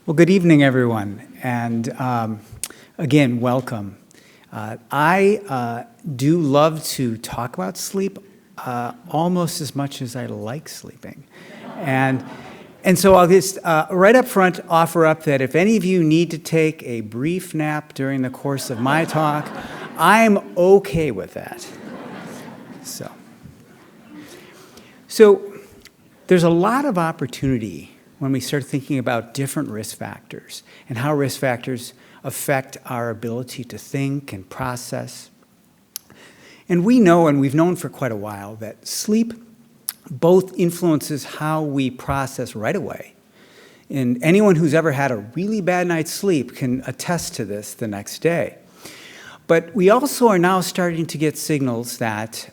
Well, good evening, everyone, and again, welcome. I do love to talk about sleep almost as much as I like sleeping. And so I'll just right up front offer up that if any of you need to take a brief nap during the course of my talk, I'm okay with that. So there's a lot of opportunity when we start thinking about different risk factors and how risk factors affect our ability to think and process. And we know, and we've known for quite a while, that sleep both influences how we process right away. And anyone who's ever had a really bad night's sleep can attest to this the next day. But we also are now starting to get signals that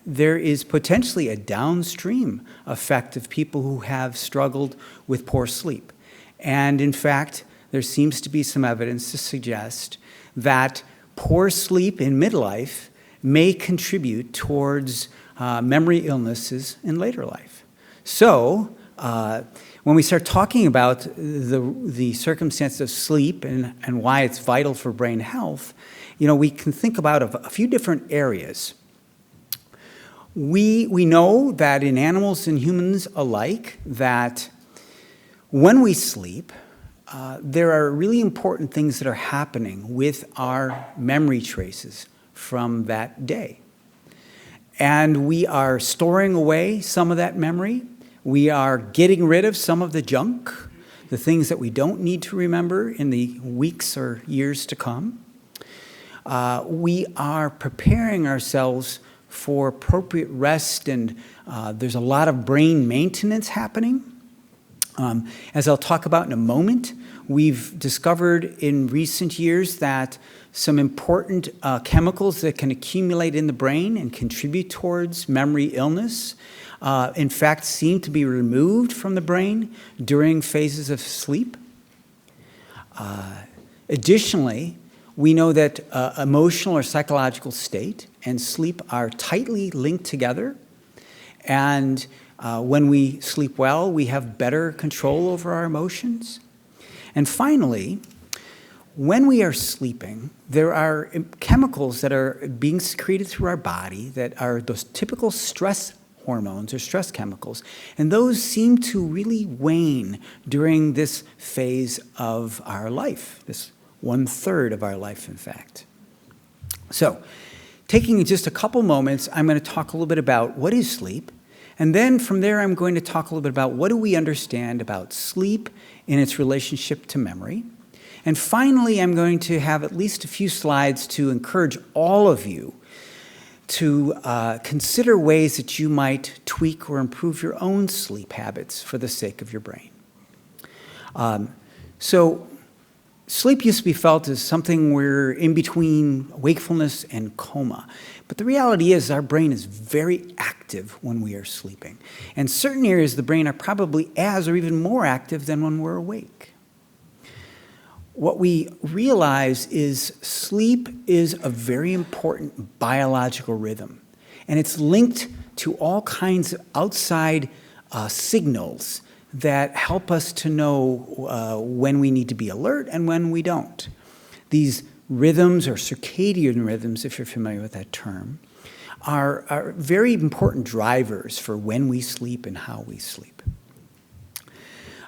there is potentially a downstream effect of people who have struggled with poor sleep. And in fact, there seems to be some evidence to suggest that poor sleep in midlife may contribute towards memory illnesses in later life. So when we start talking about the circumstances of sleep and why it's vital for brain health, we can think about a few different areas. We know that in animals and humans alike, that when we sleep, there are really important things that are happening with our memory traces from that day. And we are storing away some of that memory. We are getting rid of some of the junk, the things that we don't need to remember in the weeks or years to come. We are preparing ourselves for appropriate rest, and there's a lot of brain maintenance happening. As I'll talk about in a moment, we've discovered in recent years that some important chemicals that can accumulate in the brain and contribute towards memory illness, in fact, seem to be removed from the brain during phases of sleep. Additionally, we know that emotional or psychological state and sleep are tightly linked together. And when we sleep well, we have better control over our emotions. And finally, when we are sleeping, there are chemicals that are being secreted through our body that are those typical stress hormones or stress chemicals. And those seem to really wane during this phase of our life, this 1/3 of our life, in fact. So, taking just a couple moments, I'm going to talk a little bit about what is sleep. And then from there, I'm going to talk a little bit about what do we understand about sleep in its relationship to memory. And finally, I'm going to have at least a few slides to encourage all of you to consider ways that you might tweak or improve your own sleep habits for the sake of your brain. Sleep used to be felt as something we're in between wakefulness and coma. But the reality is our brain is very active when we are sleeping. And certain areas of the brain are probably as or even more active than when we're awake. What we realize is sleep is a very important biological rhythm. And it's linked to all kinds of outside signals that help us to know when we need to be alert and when we don't. These rhythms, or circadian rhythms, if you're familiar with that term, are very important drivers for when we sleep and how we sleep.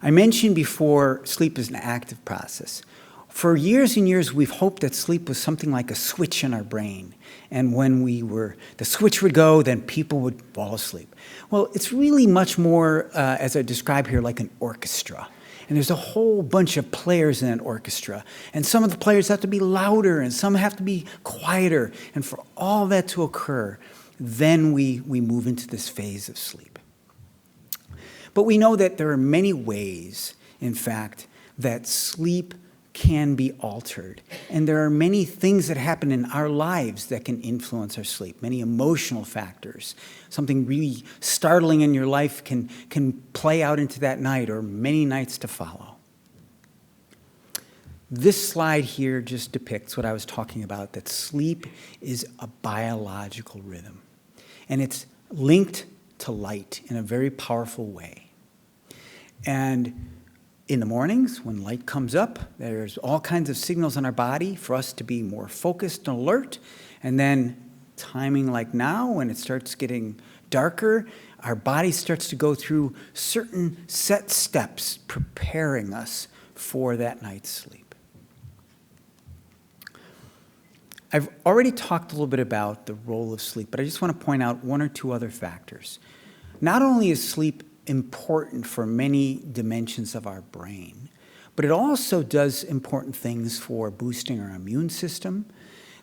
I mentioned before, sleep is an active process. For years and years, we've hoped that sleep was something like a switch in our brain. And when the switch would go, then people would fall asleep. Well, it's really much more, as I describe here, like an orchestra. And there's a whole bunch of players in an orchestra. And some of the players have to be louder, and some have to be quieter. And for all that to occur, then we move into this phase of sleep. But we know that there are many ways, in fact, that sleep can be altered. And there are many things that happen in our lives that can influence our sleep, many emotional factors. Something really startling in your life can play out into that night or many nights to follow. This slide here just depicts what I was talking about, that sleep is a biological rhythm. And it's linked to light in a very powerful way. And In the mornings, when light comes up, there's all kinds of signals in our body for us to be more focused and alert. And then timing like now, when it starts getting darker, our body starts to go through certain set steps preparing us for that night's sleep. I've already talked a little bit about the role of sleep, but I just want to point out one or two other factors. Not only is sleep important for many dimensions of our brain, but it also does important things for boosting our immune system.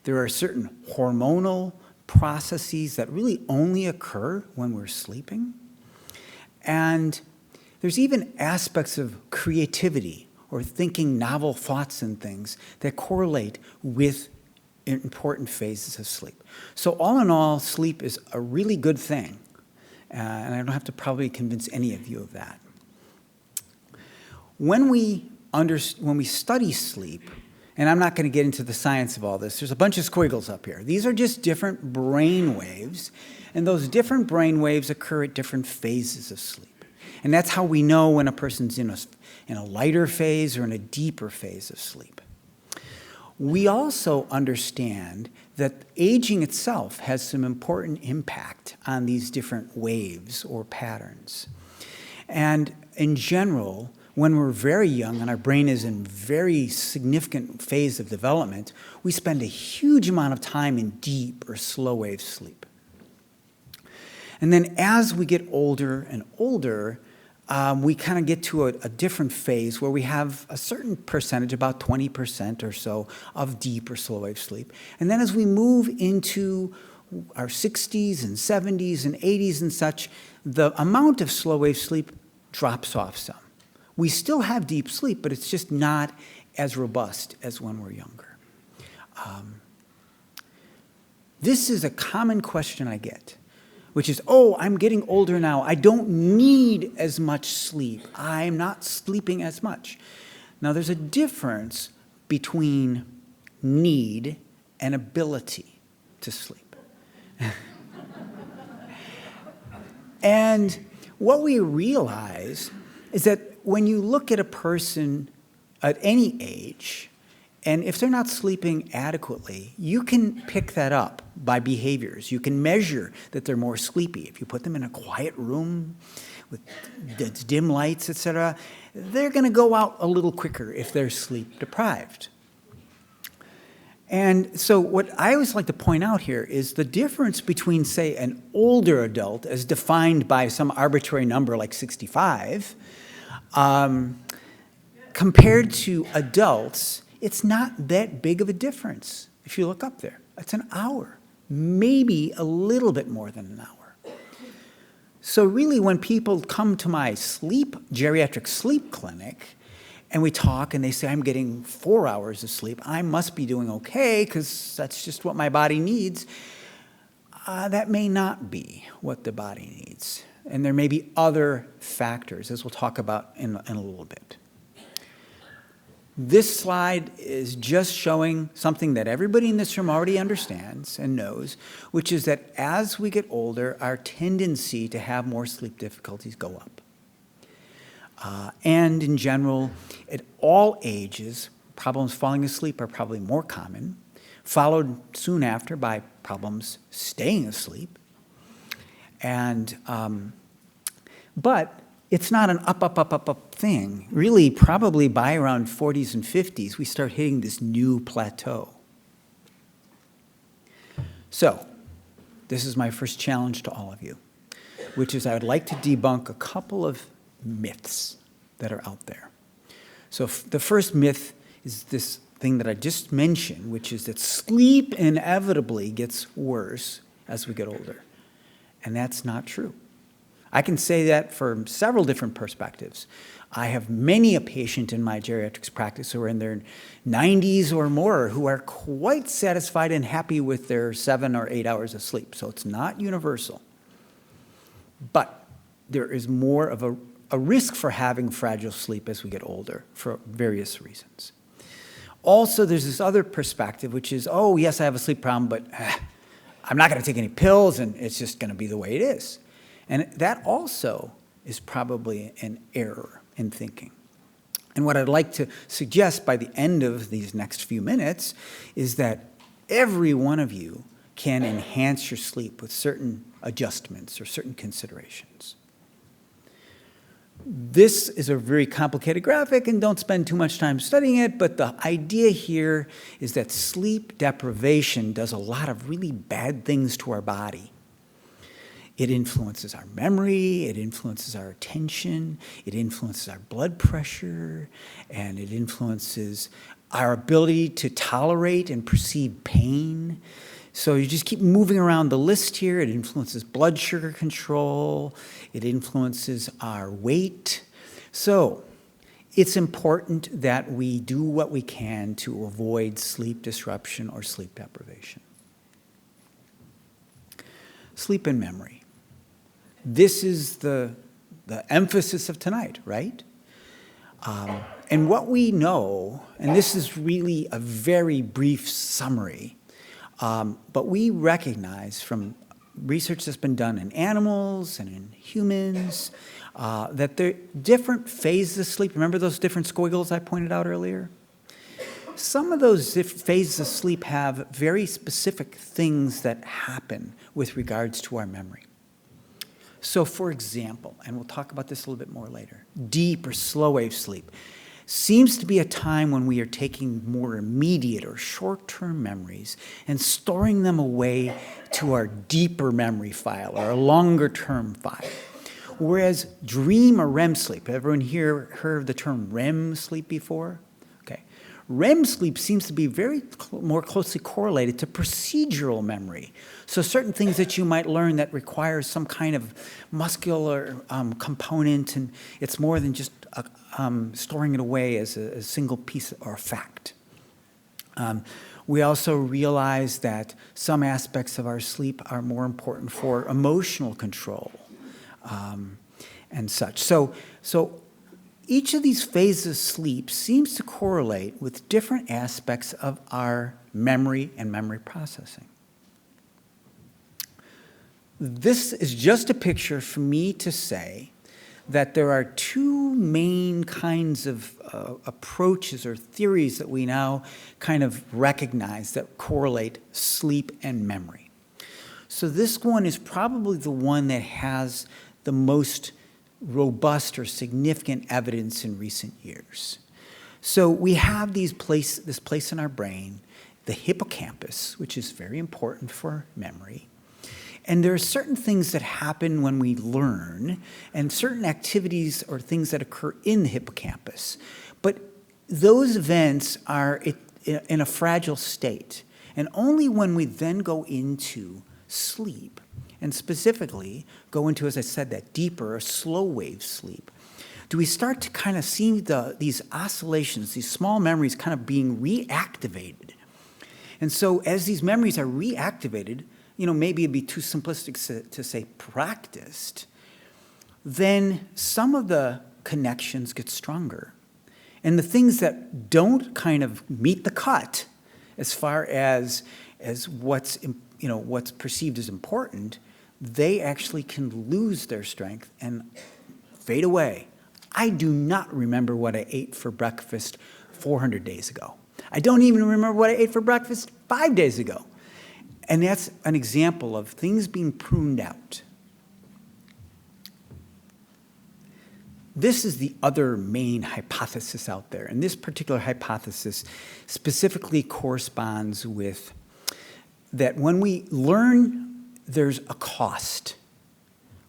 There are certain hormonal processes that really only occur when we're sleeping. And there's even aspects of creativity or thinking novel thoughts and things that correlate with important phases of sleep. So all in all, sleep is a really good thing. And I don't have to probably convince any of you of that. When we study sleep, and I'm not going to get into the science of all this, there's a bunch of squiggles up here. These are just different brain waves, and those different brain waves occur at different phases of sleep. And that's how we know when a person's in a lighter phase or in a deeper phase of sleep. We also understand that aging itself has some important impact on these different waves or patterns. And in general, when we're very young and our brain is in very significant phase of development, we spend a huge amount of time in deep or slow wave sleep. And then as we get older and older, we kind of get to a different phase where we have a certain percentage, about 20% or so, of deep or slow wave sleep. And then as we move into our 60s and 70s and 80s and such, the amount of slow wave sleep drops off some. We still have deep sleep, but it's just not as robust as when we're younger. This is a common question I get, which is, oh, I'm getting older now. I don't need as much sleep. I'm not sleeping as much. Now, there's a difference between need and ability to sleep. And what we realize is that when you look at a person at any age, and if they're not sleeping adequately, you can pick that up by behaviors. You can measure that they're more sleepy. If you put them in a quiet room with dim lights, etc., they're going to go out a little quicker if they're sleep deprived. And so what I always like to point out here is the difference between, say, an older adult, as defined by some arbitrary number like 65, compared to adults. It's not that big of a difference if you look up there. It's an hour, maybe a little bit more than an hour. So really, when people come to my geriatric sleep clinic, and we talk and they say, I'm getting 4 hours of sleep, I must be doing okay because that's just what my body needs. That may not be what the body needs. And there may be other factors, as we'll talk about in a little bit. This slide is just showing something that everybody in this room already understands and knows, which is that as we get older, our tendency to have more sleep difficulties go up. And in general, at all ages, problems falling asleep are probably more common, followed soon after by problems staying asleep. And, but it's not an up thing. Really, probably by around 40s and 50s, we start hitting this new plateau. So, this is my first challenge to all of you, which is I would like to debunk a couple of myths that are out there. So the first myth is this thing that I just mentioned, which is that sleep inevitably gets worse as we get older. And that's not true. I can say that from several different perspectives. I have many a patient in my geriatrics practice who are in their 90s or more who are quite satisfied and happy with their 7 or 8 hours of sleep. So it's not universal. But there is more of a risk for having fragile sleep as we get older for various reasons. Also, there's this other perspective, which is, oh, yes, I have a sleep problem, but I'm not going to take any pills, and it's just going to be the way it is. And that also is probably an error in thinking. And what I'd like to suggest by the end of these next few minutes is that every one of you can enhance your sleep with certain adjustments or certain considerations. This is a very complicated graphic, and don't spend too much time studying it, but the idea here is that sleep deprivation does a lot of really bad things to our body. It influences our memory, it influences our attention, it influences our blood pressure, and it influences our ability to tolerate and perceive pain. So you just keep moving around the list here. It influences blood sugar control. It influences our weight. So it's important that we do what we can to avoid sleep disruption or sleep deprivation. Sleep and memory. This is the emphasis of tonight, right? And what we know, and this is really a very brief summary, but we recognize from research that's been done in animals and in humans that there are different phases of sleep. Remember those different squiggles I pointed out earlier? Some of those phases of sleep have very specific things that happen with regards to our memory. So for example, and we'll talk about this a little bit more later, deep or slow wave sleep seems to be a time when we are taking more immediate or short-term memories and storing them away to our deeper memory file or a longer-term file. Whereas dream or REM sleep, everyone here heard of the term REM sleep before? Okay. REM sleep seems to be very more closely correlated to procedural memory. So certain things that you might learn that require some kind of muscular component, and it's more than just storing it away as a single piece or fact. We also realize that some aspects of our sleep are more important for emotional control and such. So each of these phases of sleep seems to correlate with different aspects of our memory and memory processing. This is just a picture for me to say that there are two main kinds of approaches or theories that we now kind of recognize that correlate sleep and memory. So this one is probably the one that has the most robust or significant evidence in recent years. So we have this place in our brain, the hippocampus, which is very important for memory. And there are certain things that happen when we learn and certain activities or things that occur in the hippocampus. But those events are in a fragile state. And only when we then go into sleep, and specifically go into, as I said, that deeper or slow wave sleep, do we start to kind of see these oscillations, these small memories kind of being reactivated. And so as these memories are reactivated, maybe it'd be too simplistic to say practiced, then some of the connections get stronger. And the things that don't kind of meet the cut as far as what's perceived as important, they actually can lose their strength and fade away. I do not remember what I ate for breakfast 400 days ago. I don't even remember what I ate for breakfast 5 days ago. And that's an example of things being pruned out. This is the other main hypothesis out there. And this particular hypothesis specifically corresponds with that when we learn, there's a cost.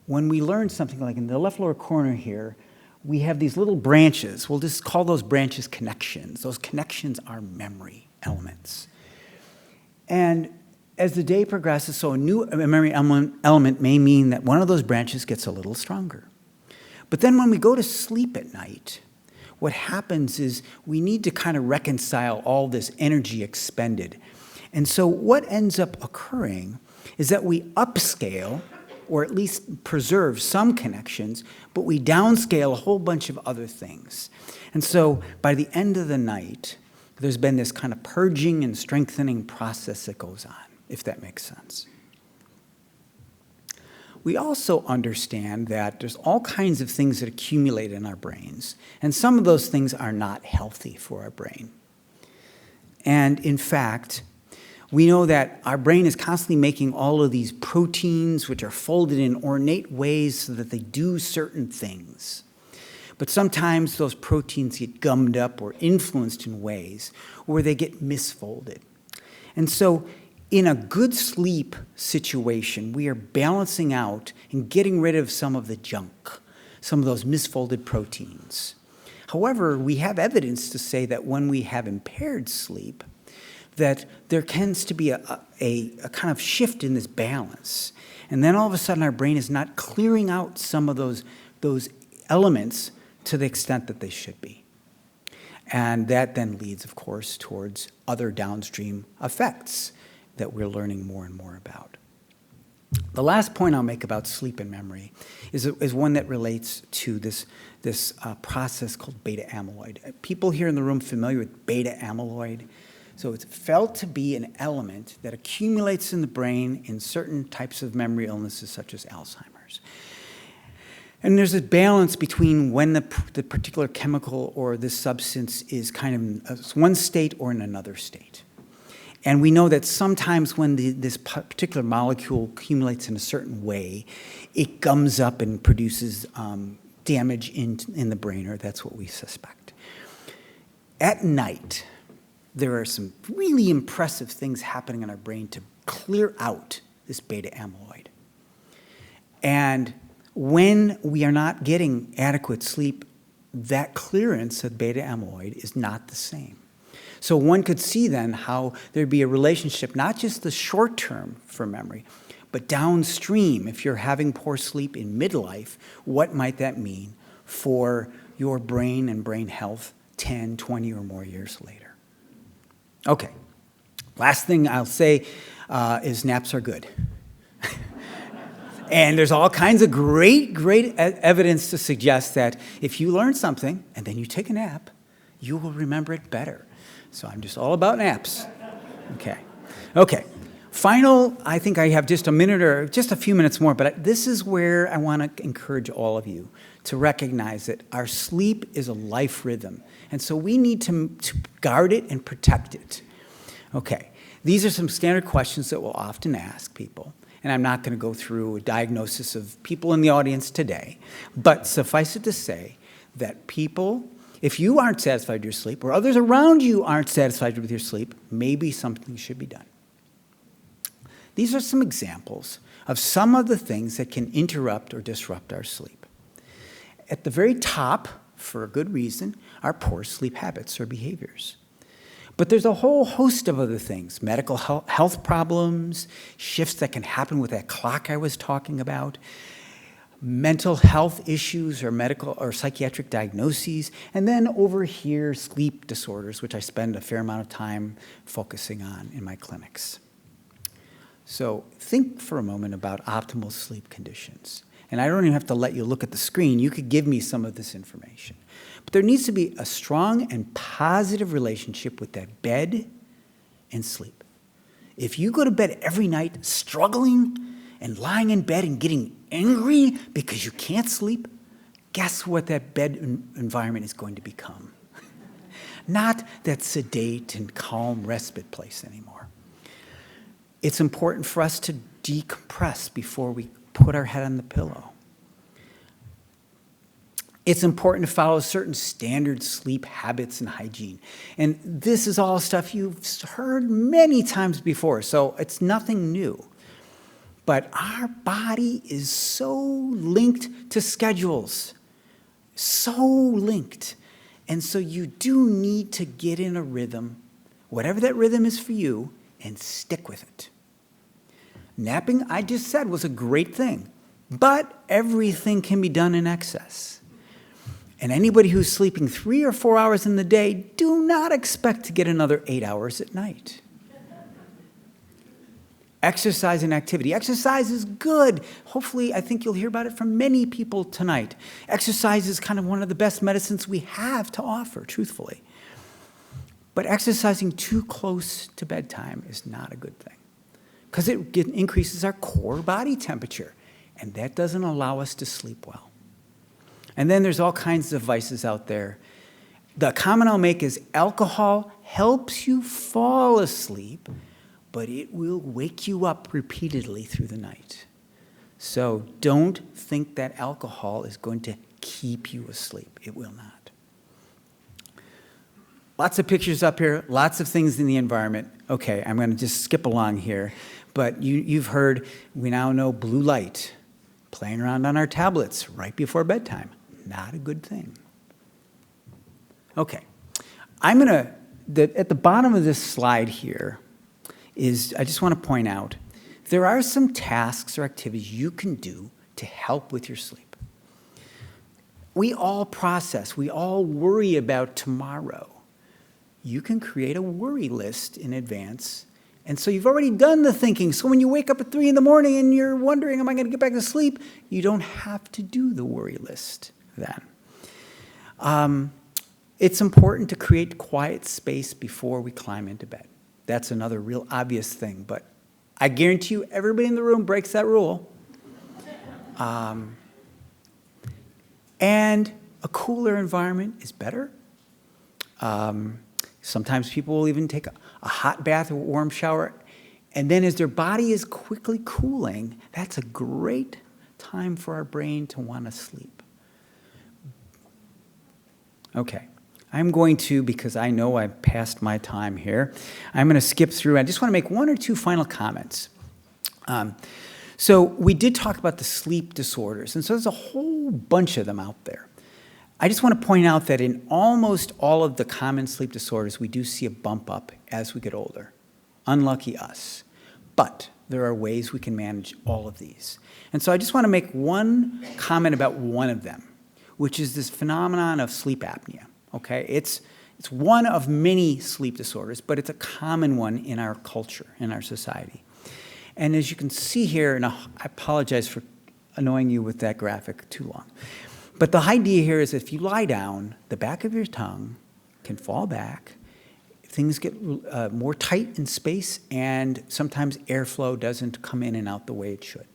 When we learn something like in the left lower corner here, we have these little branches. We'll just call those branches connections. Those connections are memory elements. And as the day progresses, so a new memory element may mean that one of those branches gets a little stronger. But then when we go to sleep at night, what happens is we need to kind of reconcile all this energy expended. And so what ends up occurring is that we upscale, or at least preserve some connections, but we downscale a whole bunch of other things. And so by the end of the night, there's been this kind of purging and strengthening process that goes on, if that makes sense. we also understand that there's all kinds of things that accumulate in our brains, and some of those things are not healthy for our brain. And in fact, we know that our brain is constantly making all of these proteins which are folded in ornate ways so that they do certain things. But sometimes those proteins get gummed up or influenced in ways where they get misfolded. And so in a good sleep situation, we are balancing out and getting rid of some of the junk, some of those misfolded proteins. However, we have evidence to say that when we have impaired sleep, that there tends to be a kind of shift in this balance. And then all of a sudden our brain is not clearing out some of those elements to the extent that they should be. And that then leads, of course, towards other downstream effects that we're learning more and more about. The last point I'll make about sleep and memory is one that relates to this process called beta amyloid. People here in the room familiar with beta amyloid? So it's felt to be an element that accumulates in the brain in certain types of memory illnesses such as Alzheimer's. And there's a balance between when the particular chemical or this substance is kind of in one state or in another state. And we know that sometimes when this particular molecule accumulates in a certain way, it gums up and produces damage in the brain, or that's what we suspect. At night, there are some really impressive things happening in our brain to clear out this beta amyloid. And when we are not getting adequate sleep, that clearance of beta amyloid is not the same. So one could see then how there'd be a relationship, not just the short term for memory, but downstream. If you're having poor sleep in midlife, what might that mean for your brain and brain health 10, 20 or more years later? Okay, last thing I'll say is naps are good. And there's all kinds of great evidence to suggest that if you learn something and then you take a nap, you will remember it better. So I'm just all about naps. Okay. Final, I think I have just a minute or just a few minutes more, but this is where I want to encourage all of you to recognize that our sleep is a life rhythm. And so we need to guard it and protect it. Okay, these are some standard questions that we'll often ask people. And I'm not going to go through a diagnosis of people in the audience today, but suffice it to say that people, if you aren't satisfied with your sleep or others around you aren't satisfied with your sleep, maybe something should be done. These are some examples of some of the things that can interrupt or disrupt our sleep. At the very top, for a good reason, are poor sleep habits or behaviors. But there's a whole host of other things, medical health problems, shifts that can happen with that clock I was talking about, mental health issues or medical or psychiatric diagnoses, and then over here, sleep disorders, which I spend a fair amount of time focusing on in my clinics. So think for a moment about optimal sleep conditions. And I don't even have to let you look at the screen. You could give me some of this information. But there needs to be a strong and positive relationship with that bed and sleep. If you go to bed every night struggling and lying in bed and getting angry because you can't sleep, guess what that bed environment is going to become? Not that sedate and calm respite place anymore. It's important for us to decompress before we put our head on the pillow. It's important to follow certain standard sleep habits and hygiene. And this is all stuff you've heard many times before, so it's nothing new. But our body is so linked to schedules, so linked. And so you do need to get in a rhythm, whatever that rhythm is for you, and stick with it. Napping, I just said, was a great thing, but everything can be done in excess. And anybody who's sleeping 3 or 4 hours in the day, do not expect to get another 8 hours at night. Exercise and activity. Exercise is good. Hopefully, I think you'll hear about it from many people tonight. Exercise is kind of one of the best medicines we have to offer, truthfully. But exercising too close to bedtime is not a good thing because it increases our core body temperature. and that doesn't allow us to sleep well. And then there's all kinds of vices out there. The comment I'll make is alcohol helps you fall asleep, but it will wake you up repeatedly through the night. So don't think that alcohol is going to keep you asleep. It will not. Lots of pictures up here, lots of things in the environment. Okay, I'm going to just skip along here. But you've heard, we now know blue light, playing around on our tablets right before bedtime. Not a good thing. Okay, at the bottom of this slide here I just want to point out, there are some tasks or activities you can do to help with your sleep. We all process, we all worry about tomorrow. You can create a worry list in advance. And so you've already done the thinking. So when you wake up at 3 in the morning and you're wondering, am I going to get back to sleep? You don't have to do the worry list then. It's important to create quiet space before we climb into bed. That's another real obvious thing, but I guarantee you everybody in the room breaks that rule. And a cooler environment is better. Sometimes people will even take a hot bath or a warm shower, and then as their body is quickly cooling, that's a great time for our brain to want to sleep. Okay, I'm going to, because I know I've passed my time here, I'm going to skip through. I just want to make one or two final comments. So we did talk about the sleep disorders, and so there's a whole bunch of them out there. I just want to point out that in almost all of the common sleep disorders, we do see a bump up as we get older. Unlucky us. But there are ways we can manage all of these. And so I just want to make one comment about one of them, which is this phenomenon of sleep apnea. Okay? It's one of many sleep disorders, but it's a common one in our culture, in our society. And as you can see here, and I apologize for annoying you with that graphic too long, but the idea here is if you lie down, the back of your tongue can fall back, things get more tight in space, and sometimes airflow doesn't come in and out the way it should.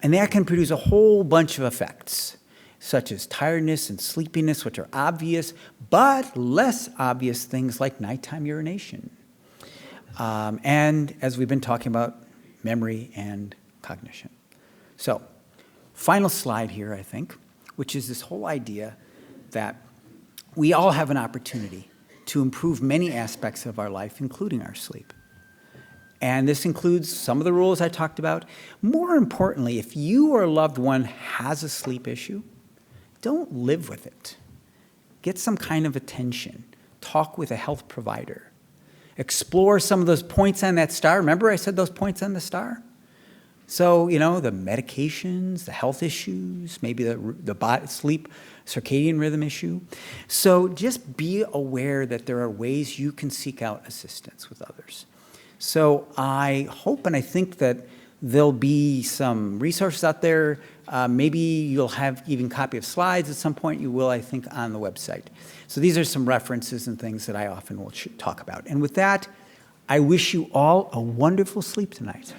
And that can produce a whole bunch of effects, such as tiredness and sleepiness, which are obvious, but less obvious things like nighttime urination. And as we've been talking about, memory and cognition. So, final slide here, I think, which is this whole idea that we all have an opportunity to improve many aspects of our life, including our sleep. And this includes some of the rules I talked about. More importantly, if you or a loved one has a sleep issue, don't live with it. Get some kind of attention. Talk with a health provider. Explore some of those points on that star. Remember I said those points on the star? So, the medications, the health issues, maybe the sleep circadian rhythm issue. So just be aware that there are ways you can seek out assistance with others. So I hope and I think that there'll be some resources out there. Maybe you'll have even a copy of slides at some point. You will, I think, on the website. So these are some references and things that I often will talk about. And with that, I wish you all a wonderful sleep tonight.